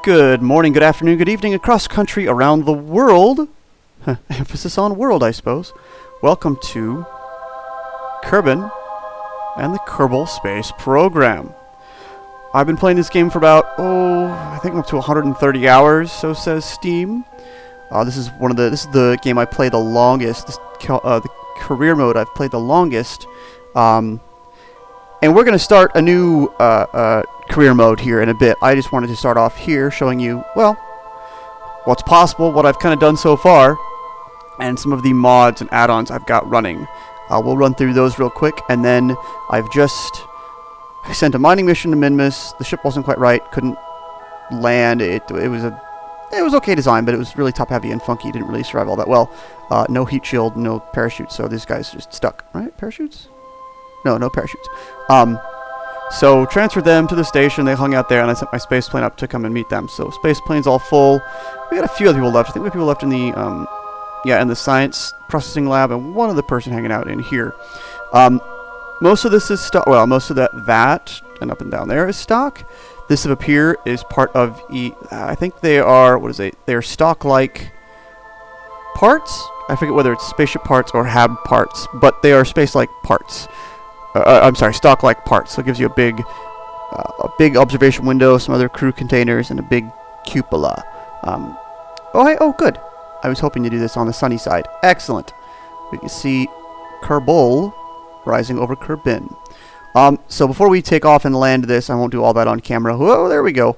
Good morning, good afternoon, good evening, across country, around the world. Emphasis on world, I suppose. Welcome to Kerbin and the Kerbal Space Program. I've been playing this game for about, I think I'm up to 130 hours, so says Steam. This is the game I play the longest, the career mode I've played the longest. And we're going to start a new career mode here in a bit. I just wanted to start off here showing you, well, what's possible, what I've kind of done so far, and some of the mods and add-ons I've got running. We'll run through those real quick, and then I sent a mining mission to Minmus. The ship wasn't quite right, couldn't land. It was okay design, but it was really top-heavy and funky. Didn't really survive all that well. No heat shield, no parachute, so this guy's just stuck. Right? Parachutes? No parachutes. So transferred them to the station. They hung out there, and I sent my space plane up to come and meet them. So space plane's all full. We got a few other people left. I think we have people left in the in the science processing lab, and one other person hanging out in here. Most of this is stock. Well, most of that and up and down there is stock. This up here is part of I think they are they're stock-like parts. I forget whether it's spaceship parts or HAB parts, but they are space-like parts. I'm sorry, stock-like parts. So it gives you a big observation window, some other crew containers, and a big cupola. Good. I was hoping to do this on the sunny side. Excellent. We can see Kerbal rising over Kerbin. So before we take off and land this, I won't do all that on camera. Whoa, there we go.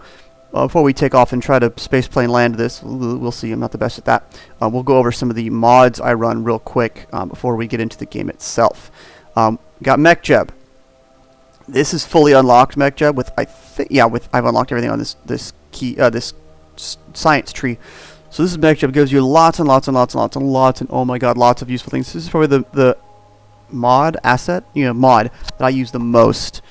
Before we take off and try to spaceplane land this, we'll see. I'm not the best at that. We'll go over some of the mods I run real quick before we get into the game itself. Got MechJeb. This is fully unlocked MechJeb with I've unlocked everything on this science tree. So this is MechJeb. Gives you lots and oh my god, lots of useful things. This is probably the mod that I use the most.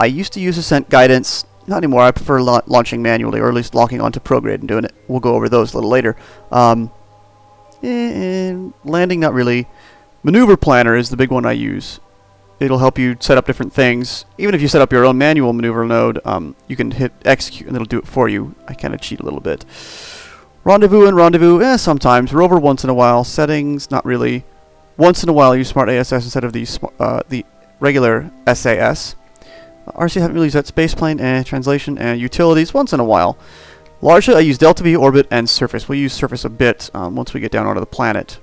I used to use Ascent Guidance. Not anymore. I prefer launching manually, or at least locking onto Prograde and doing it. We'll go over those a little later. And landing, not really. Maneuver Planner is the big one I use. It'll help you set up different things. Even if you set up your own manual maneuver node, you can hit execute and it'll do it for you. I kind of cheat a little bit. Rendezvous, sometimes. Rover once in a while. Settings, not really. Once in a while, use Smart ASS instead of the regular SAS. RC haven't really used that. Spaceplane, translation, and utilities once in a while. Largely, I use Delta V, Orbit, and Surface. We'll use Surface a bit once we get down onto the planet.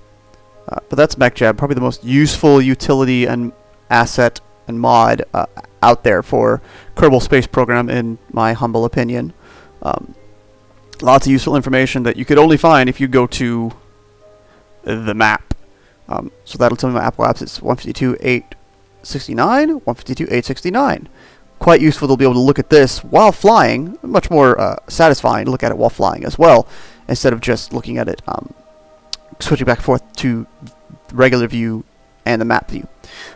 But that's MechJeb, probably the most useful utility and asset and mod out there for Kerbal Space Program, in my humble opinion. Lots of useful information that you could only find if you go to the map. So that'll tell me my Apple apps. It's 152.869, 152.869. Quite useful to be able to look at this while flying. Much more satisfying to look at it while flying as well, instead of just looking at it, switching back and forth to the regular view and the map view.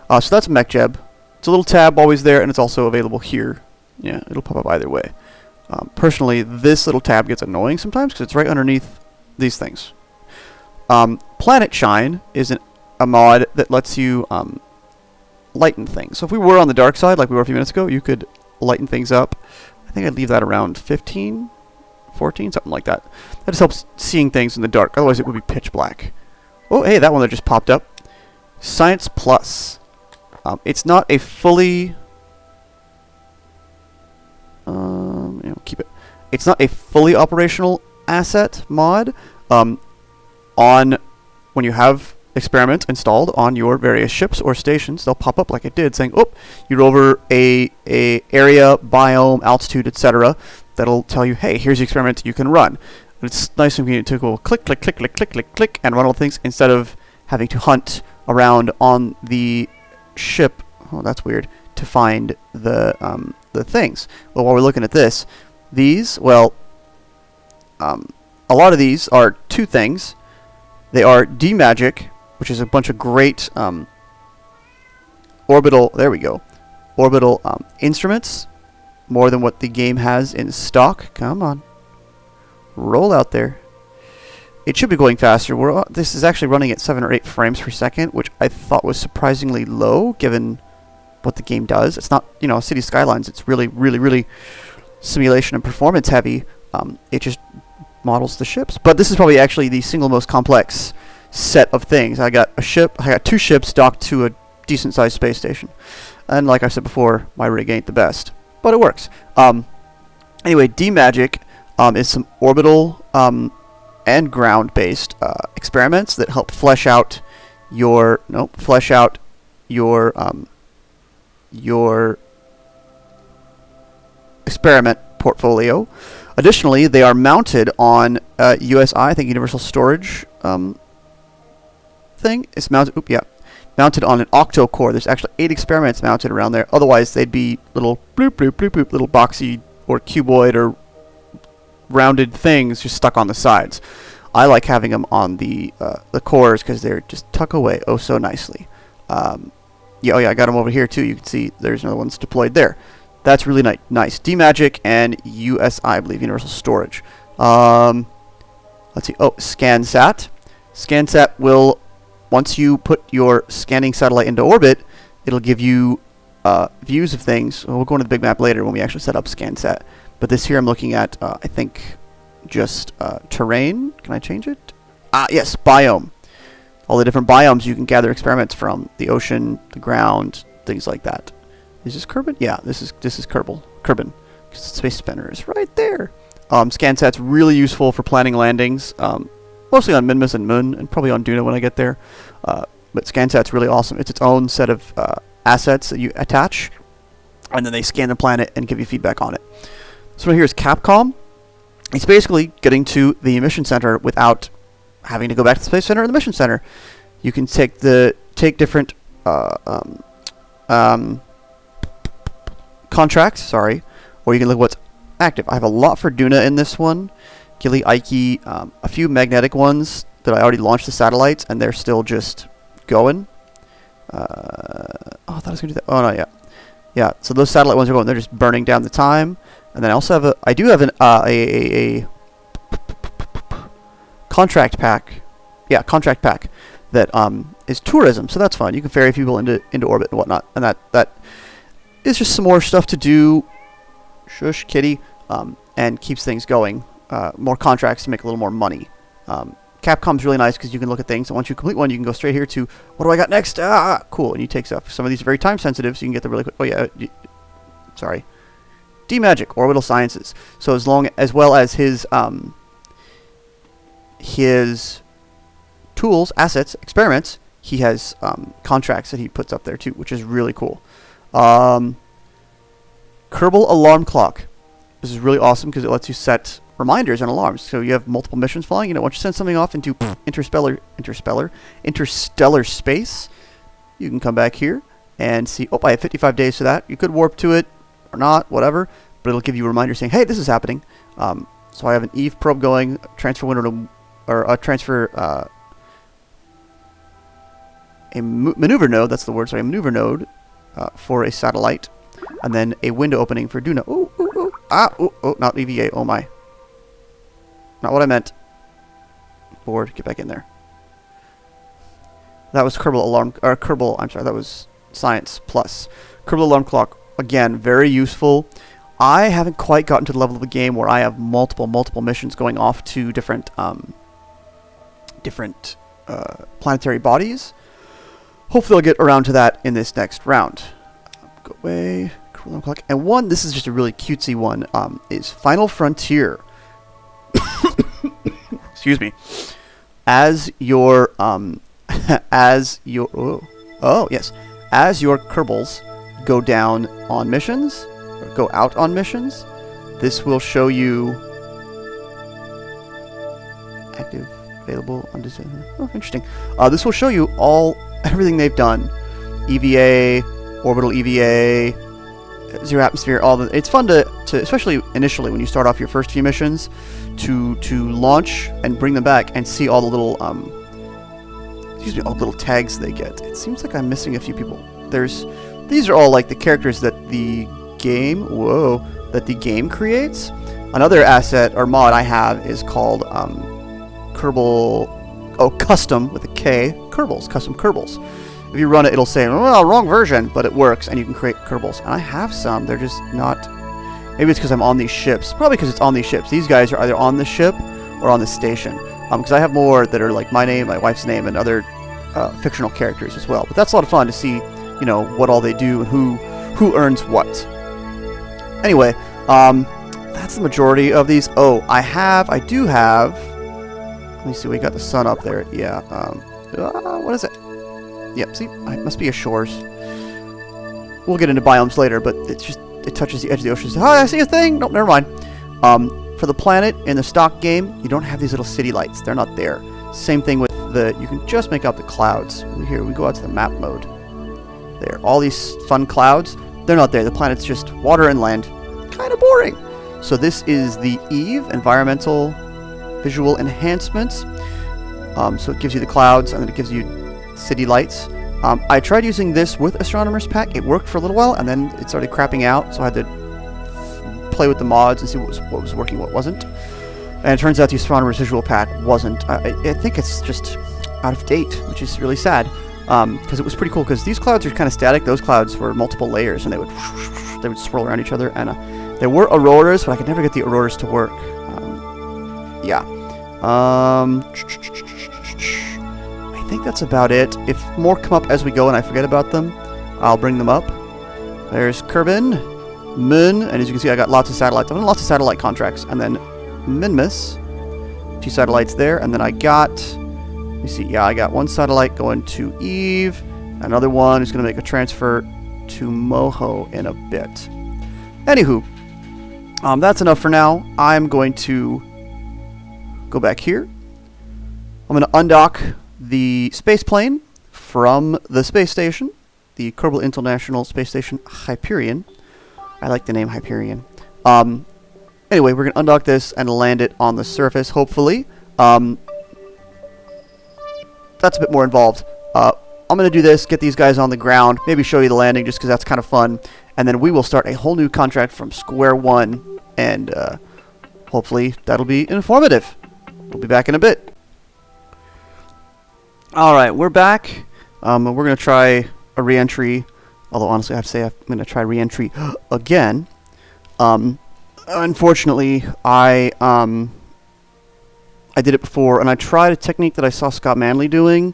So that's MechJeb. It's a little tab always there, and it's also available here. Yeah, it'll pop up either way. Personally, this little tab gets annoying sometimes because it's right underneath these things. Planet Shine is a mod that lets you lighten things. So if we were on the dark side, like we were a few minutes ago, you could lighten things up. I think I'd leave that around 15, 14, something like that. That just helps seeing things in the dark. Otherwise, it would be pitch black. Oh, hey, that one that just popped up. Science Plus. It's not a fully... keep it. It's not a fully operational asset mod. When you have experiments installed on your various ships or stations, they'll pop up like it did, saying, "Oh, you're over a area, biome, altitude, etc." That'll tell you, "Hey, here's the experiment you can run." And it's nice and convenient to go click, click, click, click, click, click, click, and run all things instead of having to hunt around on the ship. Oh, that's weird. To find the things. Well, while we're looking at this, a lot of these are two things. They are D-Magic, which is a bunch of great orbital instruments, more than what the game has in stock. Come on. Roll out there. It should be going faster. This is actually running at 7 or 8 frames per second, which I thought was surprisingly low, given what the game does. It's not, City Skylines. It's really, really, really simulation and performance heavy. It just models the ships. But this is probably actually the single most complex set of things. I got two ships docked to a decent sized space station. And like I said before, my rig ain't the best, but it works. Anyway, D-Magic is some orbital and ground-based experiments that help flesh out your experiment portfolio. Additionally, they are mounted on USI, I think Universal Storage thing. It's mounted on an octo core. There's actually 8 experiments mounted around there. Otherwise, they'd be little bloop bloop bloop bloop, little boxy or cuboid or rounded things just stuck on the sides. I like having them on the cores because they're just tuck away oh so nicely. I got them over here too. You can see there's another one's deployed there. That's really nice. D-Magic and USI, I believe, Universal Storage. Let's see. Oh, ScanSat. ScanSat will, once you put your scanning satellite into orbit, it'll give you views of things. We'll go into the big map later when we actually set up ScanSat. But this here I'm looking at, I think, just terrain. Can I change it? Yes, biome. All the different biomes you can gather experiments from. The ocean, the ground, things like that. Is this Kerbin? Yeah, this is Kerbal. Kerbin. Because the Space Spinner is right there. ScanSat's really useful for planning landings. Mostly on Minmus and Moon, and probably on Duna when I get there. But ScanSat's really awesome. It's its own set of assets that you attach, and then they scan the planet and give you feedback on it. So right here is Capcom. It's basically getting to the mission center without having to go back to the Space Center or the mission center. You can take different contracts, or you can look at what's active. I have a lot for Duna in this one. Gilly, Ike, a few magnetic ones that I already launched the satellites, and they're still just going. I thought I was going to do that. Oh, no, yeah. Yeah, so those satellite ones are going. They're just burning down the time. And then I also have I do have a contract pack. Yeah, contract pack that is tourism, so that's fun. You can ferry people into orbit and whatnot. And that is just some more stuff to do. Shush, kitty. And keeps things going. More contracts to make a little more money. Capcom's really nice because you can look at things, and once you complete one, you can go straight here to, what do I got next? Cool, and you take stuff. Some of these are very time sensitive, so you can get them really quick. Oh yeah, sorry. D-Magic, Orbital Sciences. So as well as his tools, assets, experiments, he has contracts that he puts up there too, which is really cool. Kerbal Alarm Clock. This is really awesome because it lets you set reminders and alarms. So you have multiple missions flying. Once you send something off into interstellar space, you can come back here and see, oh, I have 55 days to that. You could warp to it or not, whatever, but it'll give you a reminder saying, hey, this is happening. So I have an Eve probe going, transfer window to, or a transfer, a maneuver node, that's the word, sorry, a maneuver node for a satellite, and then a window opening for Duna. Not EVA, oh my. Not what I meant. Board, get back in there. That was that was Science Plus. Kerbal Alarm Clock, again, very useful. I haven't quite gotten to the level of the game where I have multiple missions going off to different planetary bodies. Hopefully I'll get around to that in this next round. Go away. Kerbal Alarm Clock. And one, this is just a really cutesy one, is Final Frontier. Excuse me. As your as your Kerbals go down on missions, or go out on missions, this will show you active, available, undesired. Oh, interesting. This will show you everything they've done. EVA, orbital EVA, zero atmosphere, all the. It's fun to especially initially when you start off your first few missions, to launch and bring them back and see all the little all the little tags they get. It seems like I'm missing a few people. These are all like the characters that the game creates. Another asset or mod I have is called Custom with a K, Kerbals, Custom Kerbals. If you run it, it'll say, well, wrong version, but it works, and you can create Kerbals. And I have some, they're just not Maybe it's because I'm on these ships. Probably because it's on these ships. These guys are either on the ship or on the station. Because I have more that are like my name, my wife's name, and other fictional characters as well. But that's a lot of fun to see, you know, what all they do and who earns what. Anyway, that's the majority of these. Oh, I do have. Let me see. We got the sun up there. Yeah. What is it? Yep. See, it must be a shores. We'll get into biomes later, but it's just it touches the edge of the ocean. Oh, I see a thing. Nope, never mind. For the planet in the stock game, you don't have these little city lights. They're not there. Same thing with the. You can just make out the clouds. Here we go out to the map mode. There, all these fun clouds. They're not there. The planet's just water and land. Kind of boring. So this is the EVE, Environmental Visual Enhancements. So it gives you the clouds, and then it gives you city lights. I tried using this with Astronomer's Pack. It worked for a little while, and then it started crapping out, so I had to play with the mods and see what was working, what wasn't. And it turns out the Astronomer's Visual Pack wasn't. I think it's just out of date, which is really sad, because it was pretty cool, because these clouds are kind of static. Those clouds were multiple layers, and they would swirl around each other, and there were auroras, but I could never get the auroras to work. Yeah. I think that's about it. If more come up as we go and I forget about them, I'll bring them up. There's Kerbin, Mun, and as you can see, I got lots of satellites. I've done lots of satellite contracts, and then Minmus, 2 satellites there, and then I got, let me see, yeah, I got 1 satellite going to Eve, another one is going to make a transfer to Moho in a bit. Anywho, that's enough for now. I'm going to go back here. I'm going to undock the Spaceplane from the space station, the Kerbal International Space Station Hyperion. I like the name Hyperion. Anyway, we're going to undock this and land it on the surface, hopefully. That's a bit more involved. I'm going to do this, get these guys on the ground, maybe show you the landing just because that's kind of fun, and then we will start a whole new contract from square one, and hopefully that'll be informative. We'll be back in a bit. Alright, we're back. We're going to try a re-entry, although honestly I have to say I'm going to try re-entry again. Unfortunately, I did it before, and I tried a technique that I saw Scott Manley doing,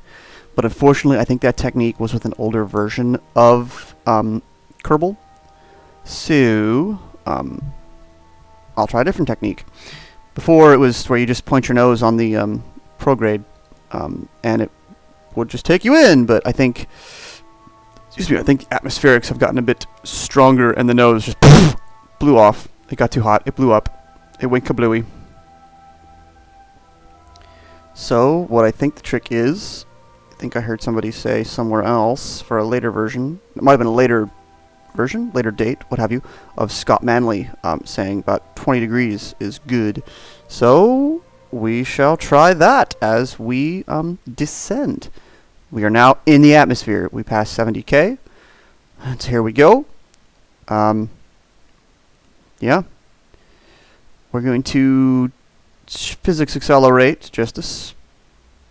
but unfortunately I think that technique was with an older version of Kerbal. So, I'll try a different technique. Before, it was where you just point your nose on the prograde, and it would just take you in, but I think, excuse me, I think atmospherics have gotten a bit stronger, and the nose just blew off. It got too hot. It blew up. It went kablooey. So, what I think the trick is, I think I heard somebody say somewhere else for a later version, it might have been a later version, later date, what have you, of Scott Manley saying about 20 degrees is good. So, we shall try that as we descend. We are now in the atmosphere. We passed 70K. And here we go. Yeah. We're going to physics accelerate just a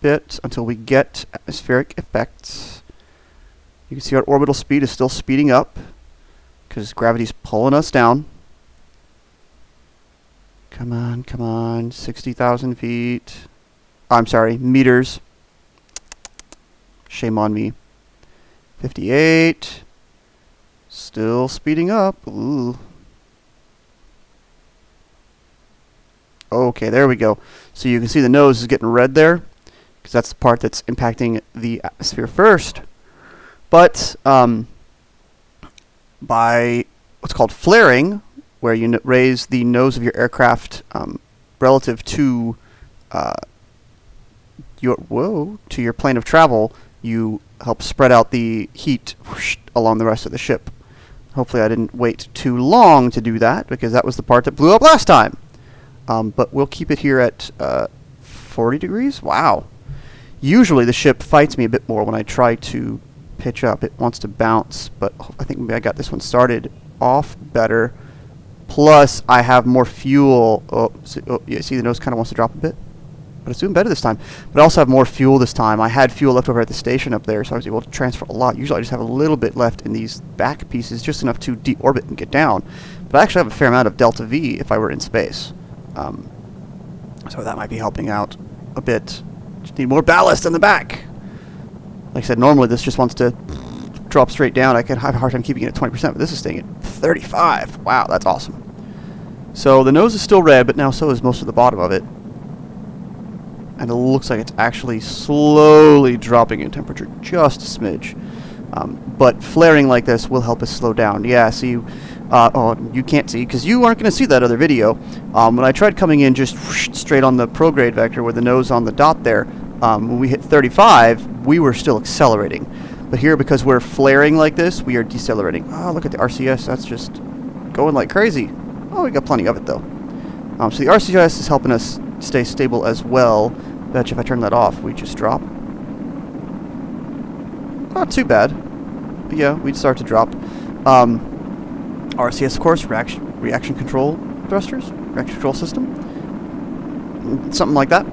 bit until we get atmospheric effects. You can see our orbital speed is still speeding up because gravity's pulling us down. Come on, come on. 60,000 feet. I'm sorry, meters. Shame on me. 58. Still speeding up. Ooh. Okay, there we go. So you can see the nose is getting red there, because that's the part that's impacting the atmosphere first. But by what's called flaring, where you raise the nose of your aircraft relative to your plane of travel, you help spread out the heat along the rest of the ship. Hopefully I didn't wait too long to do that, because that was the part that blew up last time. But we'll keep it here at 40 degrees. Wow. Usually the ship fights me a bit more when I try to pitch up. It wants to bounce, but I think maybe I got this one started off better. Plus, I have more fuel. Yeah, see the nose kind of wants to drop a bit? but it's doing better this time. But I also have more fuel this time. I had fuel left over at the station up there, so I was able to transfer a lot. Usually I just have a little bit left in these back pieces, just enough to deorbit and get down. But I actually have a fair amount of delta V if I were in space. So that might be helping out a bit. Just need more ballast in the back. Like I said, normally this just wants to drop straight down. I could have a hard time keeping it at 20%, but this is staying at 35. Wow, that's awesome. So the nose is still red, but now so is most of the bottom of it. And it looks like it's actually slowly dropping in temperature just a smidge. But flaring like this will help us slow down. Yeah, see, oh, you can't see because you aren't going to see that other video. When I tried coming in just straight on the prograde vector with the nose on the dot there, when we hit 35, we were still accelerating. But here, because we're flaring like this, we are decelerating. Oh, look at the RCS. That's just going like crazy. Oh, we got plenty of it, though. So the RCS is helping us stay stable as well. Bet you if I turn that off, we just drop. Not too bad. But yeah, we'd start to drop. RCS, of course, reaction control thrusters, reaction control system. Something like that.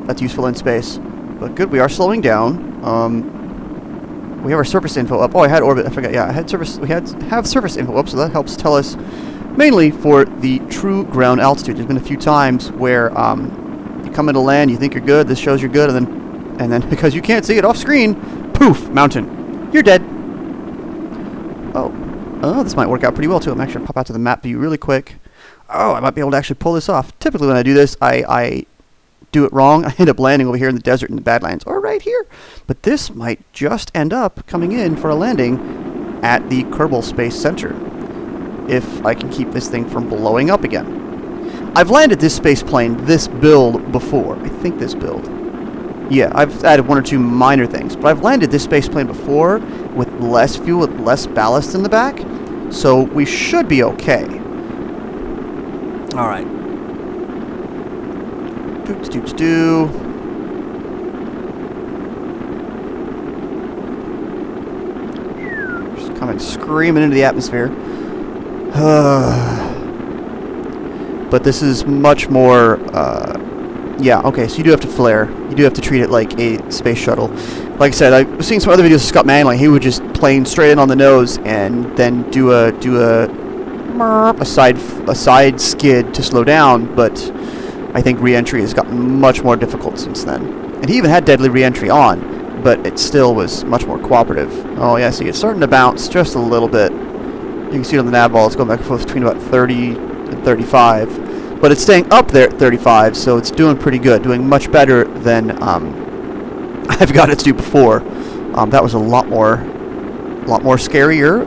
That's useful in space. But good, we are slowing down. We have our surface info up. Oh, I had orbit. I forgot. Yeah, I had surface. We have surface info up, so that helps tell us mainly for the true ground altitude. There's been a few times where you come into land, you think you're good. This shows you're good, and then because you can't see it off screen, poof, mountain, you're dead. Oh, this might work out pretty well too. I'm actually gonna pop out to the map view really quick. Oh, I might be able to actually pull this off. Typically, when I do this, I do it wrong. I end up landing over here in the desert in the Badlands, or right here. But this might just end up coming in for a landing at the Kerbal Space Center, if I can keep this thing from blowing up again. I've landed this space plane, this build, before. I think this build. Yeah, I've added one or two minor things, but I've landed this space plane before with less fuel, with less ballast in the back, so we should be okay. All right. Do. Just coming screaming into the atmosphere. But this is much more, yeah, okay, so you do have to flare. You do have to treat it like a space shuttle. Like I said, I was seeing some other videos of Scott Manley. He would just plane straight in on the nose and then do a side skid to slow down, but I think re-entry has gotten much more difficult since then. And he even had deadly re-entry on, but it still was much more cooperative. Oh yeah, see, it's starting to bounce just a little bit. You can see it on the nav ball, it's going back and forth between about 30 and 35. But it's staying up there at 35, so it's doing pretty good, doing much better than I've got it to do before. That was a lot scarier.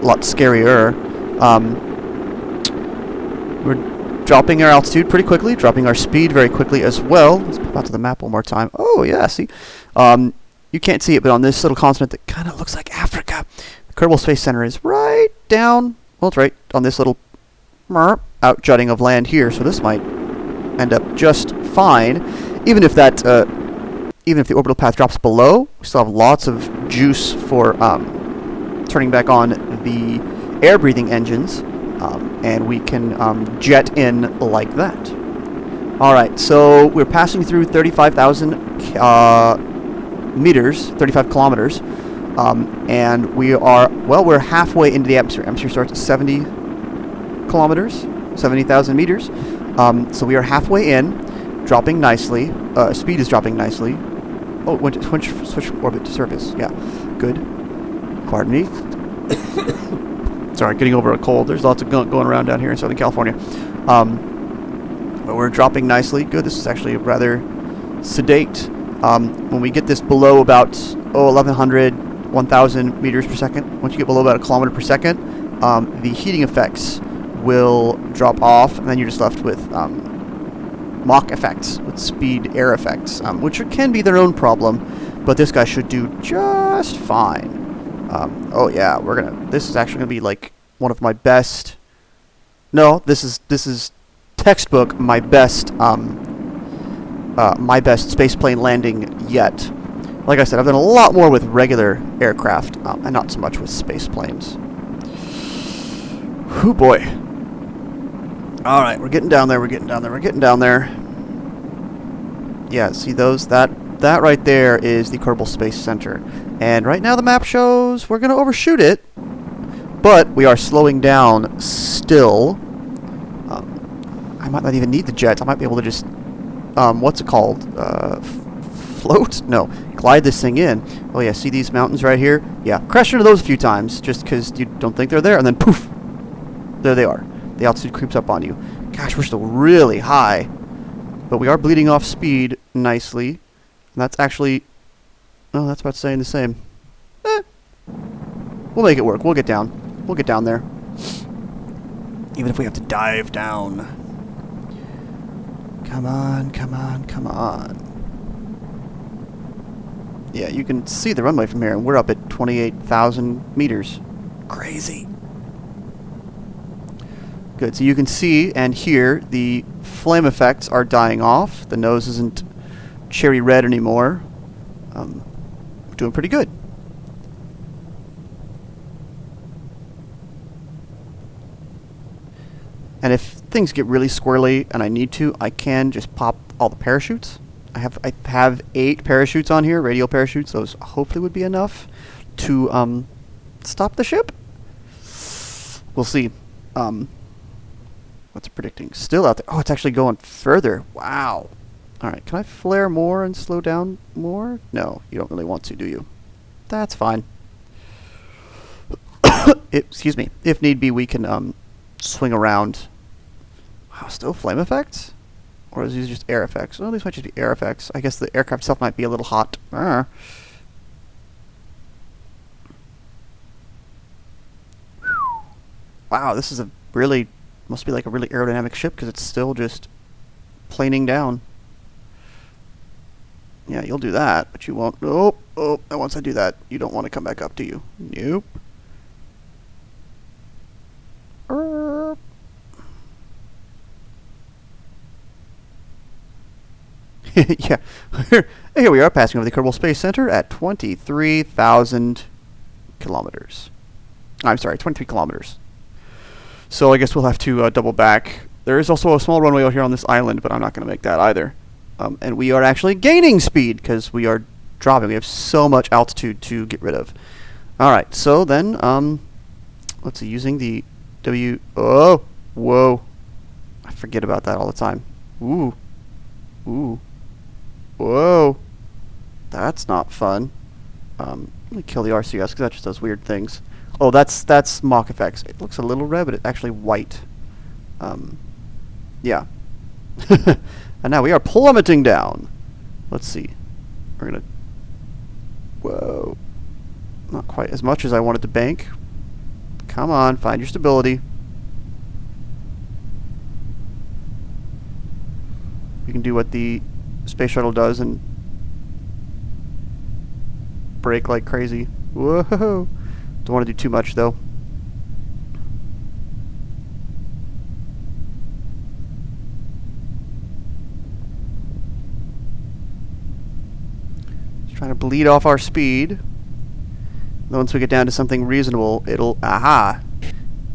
We're dropping our altitude pretty quickly, dropping our speed very quickly as well. Let's pop out to the map one more time. Oh, yeah, see? You can't see it, but on this little continent that kind of looks like Africa, the Kerbal Space Center is right down, well, it's right on this little out-jutting of land here, so this might end up just fine. Even if the orbital path drops below, we still have lots of juice for turning back on the air-breathing engines, and we can jet in like that. Alright, so we're passing through 35,000 meters, 35 kilometers, and we are, well, we're halfway into the atmosphere. Atmosphere starts at 70 kilometers, 70,000 meters, so we are halfway in, dropping nicely. Speed is dropping nicely. Oh, switch orbit to surface. Yeah, good. Pardon me. Sorry, getting over a cold. There's lots of going around down here in Southern California. But we're dropping nicely. Good. This is actually rather sedate. When we get this below about 1,100, 1,000 meters per second, once you get below about a kilometer per second, the heating effects will drop off, and then you're just left with Mach effects, with speed air effects, which can be their own problem, but this guy should do just fine. Oh yeah, this is actually gonna be like one of my best. No, this is textbook my best spaceplane landing yet. Like I said, I've done a lot more with regular aircraft, and not so much with space planes. Whew, boy. Alright, we're getting down there, we're getting down there. Yeah, see those? That right there is the Kerbal Space Center. And right now the map shows we're going to overshoot it, but we are slowing down still. I might not even need the jets. I might be able to just, what's it called? Float? No, glide this thing in. Oh yeah, see these mountains right here? Yeah, crash into those a few times just because you don't think they're there, and then poof, there they are. The altitude creeps up on you. Gosh, we're still really high, but we are bleeding off speed nicely. And that's actually, oh, that's about staying the same. We'll make it work. We'll get down. We'll get down there. Even if we have to dive down. Come on, come on, come on. Yeah, you can see the runway from here, and we're up at 28,000 meters. Crazy. Good, so you can see and hear the flame effects are dying off. The nose isn't cherry red anymore. We're doing pretty good. And if things get really squirrely and I need to, I can just pop all the parachutes. I have 8 parachutes on here, radial parachutes. Those hopefully would be enough to stop the ship. We'll see. What's it predicting? Still out there. Oh, it's actually going further. Wow. All right, can I flare more and slow down more? No, you don't really want to, do you? That's fine. Excuse me. If need be, we can swing around. Wow, still flame effects? Or is these just air effects? Oh, these might just be air effects. I guess the aircraft itself might be a little hot. Wow, this is a really, must be like a really aerodynamic ship because it's still just planing down. Yeah, you'll do that, but you won't. Oh, and once I do that, you don't want to come back up, do you? Nope. Yeah, here we are passing over the Kerbal Space Center at 23,000 kilometers. I'm sorry, 23 kilometers. So I guess we'll have to double back. There is also a small runway out here on this island, but I'm not going to make that either. And we are actually gaining speed because we are dropping. We have so much altitude to get rid of. All right, so then, let's see, using the Oh, whoa. I forget about that all the time. Ooh. Whoa. That's not fun. Let me kill the RCS because that just does weird things. Oh, that's Mach effects. It looks a little red, but it's actually white. Yeah. And now we are plummeting down. Let's see. We're gonna... Whoa. Not quite as much as I wanted to bank. Come on, find your stability. We can do what the space shuttle does and brake like crazy. Whoa! Don't want to do too much though. Just trying to bleed off our speed. Once we get down to something reasonable,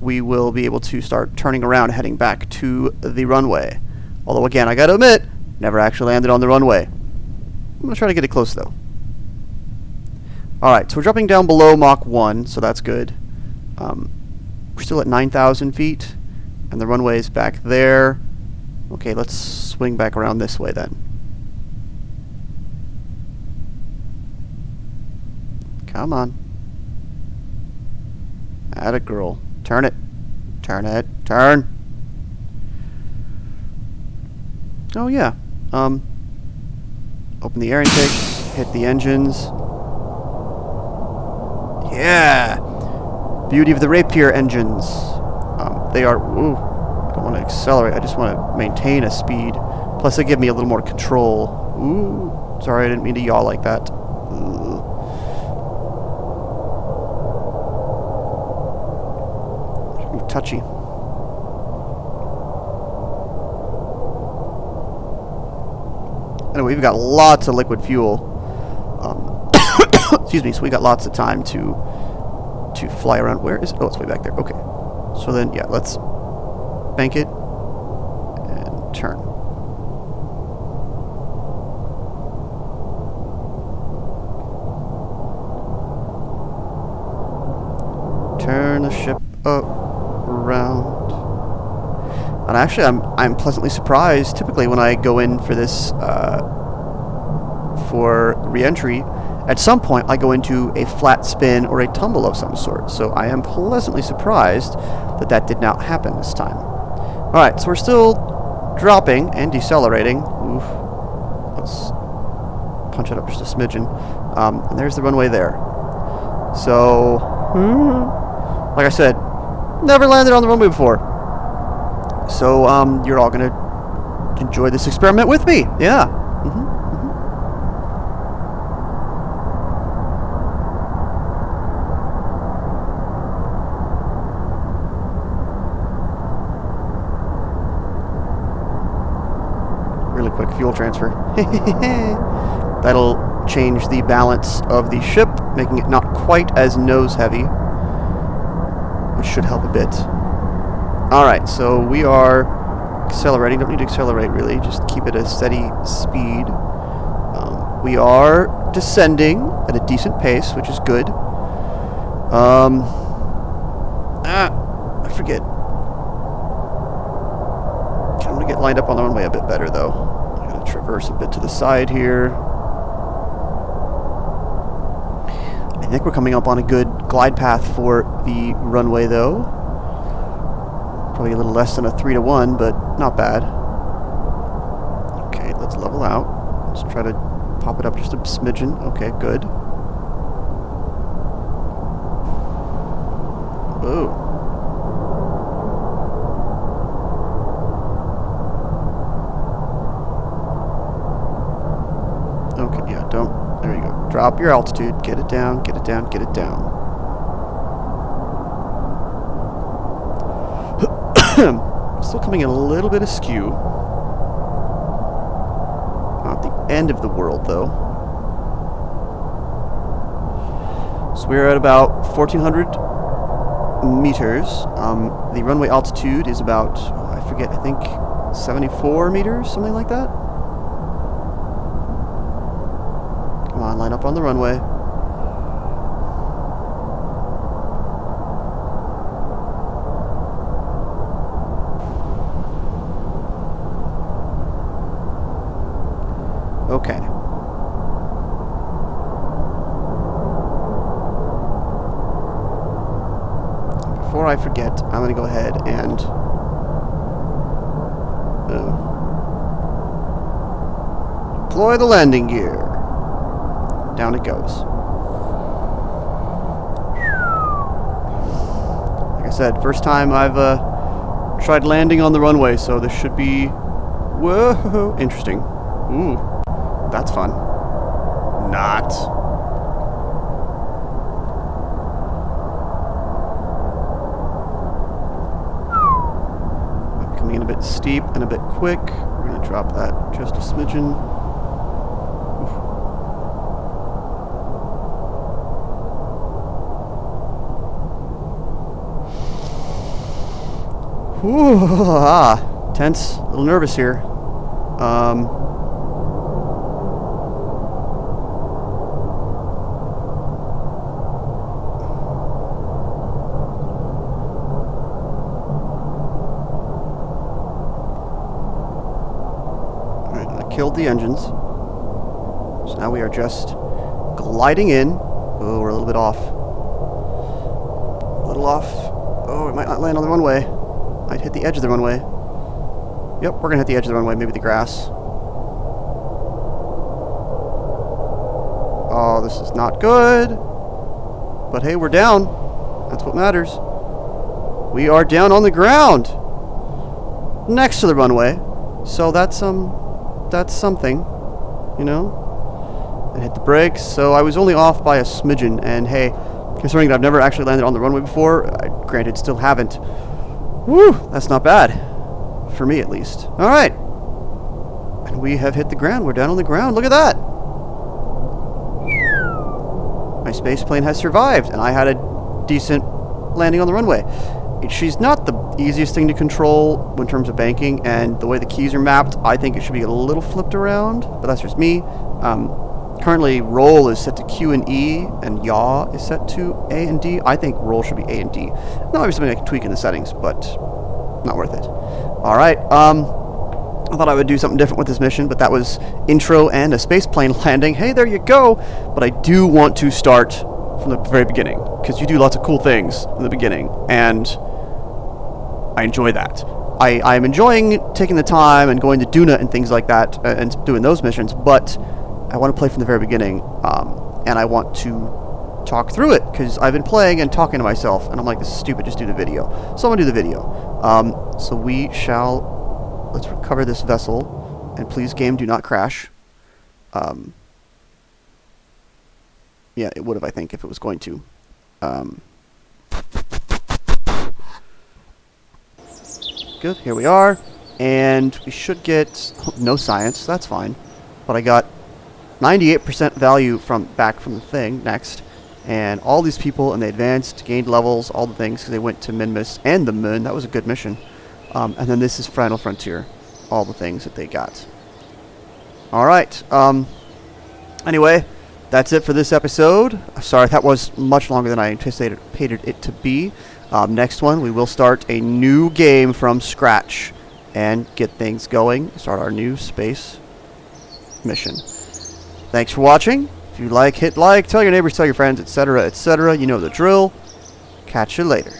we will be able to start turning around, heading back to the runway. Although again, I gotta admit, never actually landed on the runway. I'm gonna try to get it close though. Alright, so we're dropping down below Mach 1, so that's good. We're still at 9,000 feet, and the runway is back there. Okay, let's swing back around this way then. Come on. Atta girl. Turn it. Turn it. Turn. Oh yeah. Open the air intakes. Hit the engines. Yeah. Beauty of the Rapier engines. They are... Ooh. I don't want to accelerate. I just want to maintain a speed. Plus they give me a little more control. Ooh. Sorry, I didn't mean to yaw like that. Touchy. Anyway, we've got lots of liquid fuel. Excuse me. So we got lots of time to fly around. Where is it? Oh, it's way back there. Okay. So then, yeah, let's bank it and turn. turn the ship around. And actually, I'm pleasantly surprised. Typically, when I go in for this for re-entry, at some point I go into a flat spin or a tumble of some sort. So I am pleasantly surprised that that did not happen this time. All right, so we're still dropping and decelerating. Oof. Let's punch it up just a smidgen. And there's the runway there. So, like I said, never landed on the runway before. So, you're all gonna enjoy this experiment with me. Yeah. Really quick fuel transfer. That'll change the balance of the ship, making it not quite as nose heavy, which should help a bit. Alright, so we are accelerating. Don't need to accelerate really, just keep it a steady speed. We are descending at a decent pace, which is good. I forget. I'm gonna get lined up on the runway a bit better though. I'm gonna traverse a bit to the side here. I think we're coming up on a good glide path for the runway though. Probably a little less than a 3-to-1, but not bad. Okay, let's level out. Let's try to pop it up just a smidgen. Okay, good. Whoa. Okay, yeah, don't. There you go. Drop your altitude. Get it down, get it down, get it down. Still coming in a little bit askew. Not the end of the world, though. So we're at about 1,400 meters. The runway altitude is about, I forget, I think 74 meters, something like that. Come on, line up on the runway. Okay. Before I forget, I'm going to go ahead and deploy the landing gear. Down it goes. Like I said, first time I've tried landing on the runway, so this should be whoa, interesting. Ooh, that's fun. Not. Coming in a bit steep and a bit quick. We're going to drop that just a smidgen. Ooh, tense, a little nervous here. Alright, I killed the engines. So now we are just gliding in. Oh, we're a little bit off. A little off. Oh, it might not land on the runway. Might hit the edge of the runway. Yep, we're gonna hit the edge of the runway, maybe the grass. Oh, this is not good. But hey, we're down. That's what matters. We are down on the ground. Next to the runway. So that's something, you know? And hit the brakes, so I was only off by a smidgen, and hey, considering that I've never actually landed on the runway before, I granted still haven't. Woo, that's not bad. For me, at least. Alright. And we have hit the ground. We're down on the ground. Look at that. My space plane has survived, and I had a decent landing on the runway. She's not the easiest thing to control in terms of banking, and the way the keys are mapped, I think it should be a little flipped around, but that's just me. Currently, roll is set to Q and E, and yaw is set to A and D. I think roll should be A and D. That might be something I can tweak in the settings, but not worth it. Alright, I thought I would do something different with this mission, but that was intro and a space plane landing. Hey, there you go! But I do want to start from the very beginning, because you do lots of cool things in the beginning, and I enjoy that. I'm enjoying taking the time and going to Duna and things like that, and doing those missions, but I want to play from the very beginning, and I want to talk through it, because I've been playing and talking to myself, and I'm like, this is stupid, just do the video. So I'm going to do the video. So we shall, let's recover this vessel, and please, game, do not crash. Yeah, it would have, I think, if it was going to. Good, here we are, and we should get no science, that's fine, but I got 98% value back from the thing next, and all these people, and they advanced, gained levels, all the things, because they went to Minmus and the moon. That was a good mission. And then this is Final Frontier, all the things that they got. Alright, anyway, that's it for this episode. Sorry, that was much longer than I anticipated it to be. Next one, we will start a new game from scratch and get things going, start our new space mission. Thanks for watching. If you like, hit like, tell your neighbors, tell your friends, etc., etc. You know the drill. Catch you later.